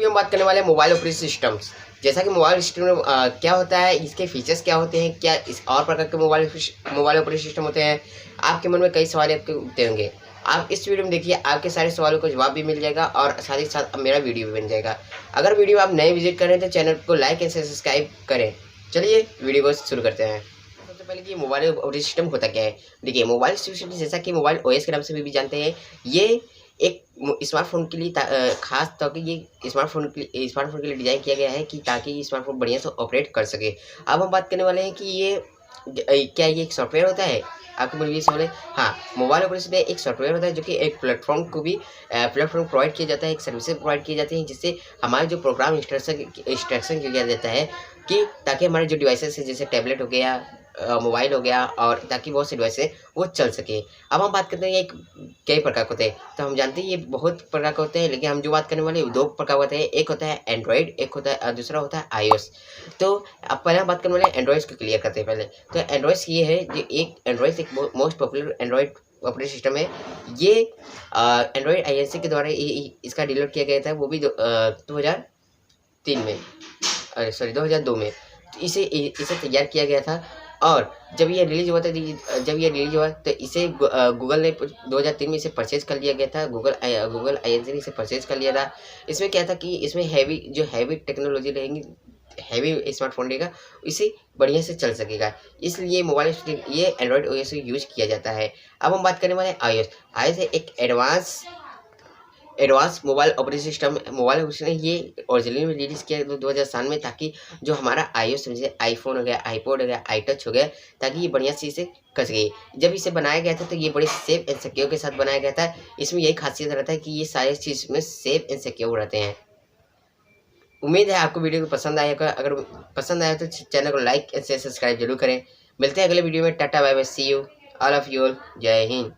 Video में बात करने वाले हैं मोबाइल ऑपरेटिंग सिस्टम्स। जैसा कि मोबाइल सिस्टम में क्या होता है, इसके फीचर्स क्या होते हैं, क्या इस और प्रकार के मोबाइल ऑपरेटिंग सिस्टम होते हैं। आपके मन में कई सवाल आपके उठते होंगे। आप इस वीडियो में देखिए, आपके सारे सवालों को जवाब भी मिल जाएगा और साथ ही साथ मेरा वीडियो भी बन जाएगा। अगर वीडियो आप नए विजिट करें तो चैनल को लाइक एंड सब्सक्राइब करें। चलिए वीडियो को शुरू करते हैं। सबसे पहले कि मोबाइल ऑपरेटिंग सिस्टम होता क्या है। देखिए, मोबाइल सिस्टम जैसा कि मोबाइल ओएस के नाम से भी जानते हैं, ये एक स्मार्टफ़ोन के लिए ख़ास तौर पे ये स्मार्टफ़ोन के लिए डिज़ाइन किया गया है कि ताकि ये स्मार्टफ़ोन बढ़िया से ऑपरेट कर सके। अब हम बात करने वाले हैं कि क्या ये एक सॉफ्टवेयर होता है? आपके मन में ये सवाल है। हाँ, मोबाइल ऑपरेशन में एक सॉफ्टवेयर होता है जो कि एक प्लेटफ़ॉर्म को भी प्लेटफ़ॉर्म प्रोवाइड किया जाता है, एक सर्विसेज प्रोवाइड की जाती हैं जिससे हमारे जो प्रोग्राम इंस्ट्रक्शन किया जाता है कि ताकि हमारे जो डिवाइसेस हैं जैसे टैबलेट हो गया, मोबाइल हो गया, और ताकि बहुत से डिवाइस है वो चल सके। अब हम बात करते हैं एक कई प्रकार के होते हैं, तो हम जानते हैं ये बहुत प्रकार के होते हैं, लेकिन हम जो बात करने वाले दो प्रकार होते हैं। एक होता है एंड्रॉयड, एक होता है दूसरा होता है आईओएस। तो अब पहले हम बात करने वाले एंड्रॉयड को क्लियर करते हैं पहले। तो एंड्रॉयड ये है, जो एक एंड्रॉयड एक most popular Android operating system है। ये एंड्रॉयड आईएनसी के द्वारा इसका डेवलप किया गया था, वो भी 2003 में, सॉरी 2002 में। तो इसे तैयार किया गया था, और जब ये रिलीज हुआ तो इसे गूगल ने 2003 में इसे परचेज कर लिया गया था। गूगल आईएनसी ने इसे परचेज कर लिया था। इसमें क्या था कि इसमें हैवी टेक्नोलॉजी रहेंगी, हैवी स्मार्टफोन रहेगा, इसे बढ़िया से चल सकेगा। इसलिए ये एंड्रॉयड ओएस यूज किया जाता है। अब हम बात करने वाले हैं आईओएस। आईओएस एक एडवांस मोबाइल ऑपरेटिंग सिस्टम। ये ओरिजिनली में रिलीज़ किया 2007 में, ताकि जो हमारा आईओएस जैसे आईफोन हो गया, आईपॉड हो गया, आई टच हो गया, ताकि ये बढ़िया से इसे कर सके। जब इसे बनाया गया था तो ये बड़े सेफ एंड सिक्योर के साथ बनाया गया था। इसमें यही खासियत रहता है कि ये सारे चीज़ में सेफ एंड सिक्योर रहते हैं। उम्मीद है आपको वीडियो को पसंद आएगा। अगर पसंद आया तो चैनल को लाइक एंड शेयर सब्सक्राइब जरूर करें। मिलते हैं अगले वीडियो में। Tata bye bye, see you all of you. जय हिंद।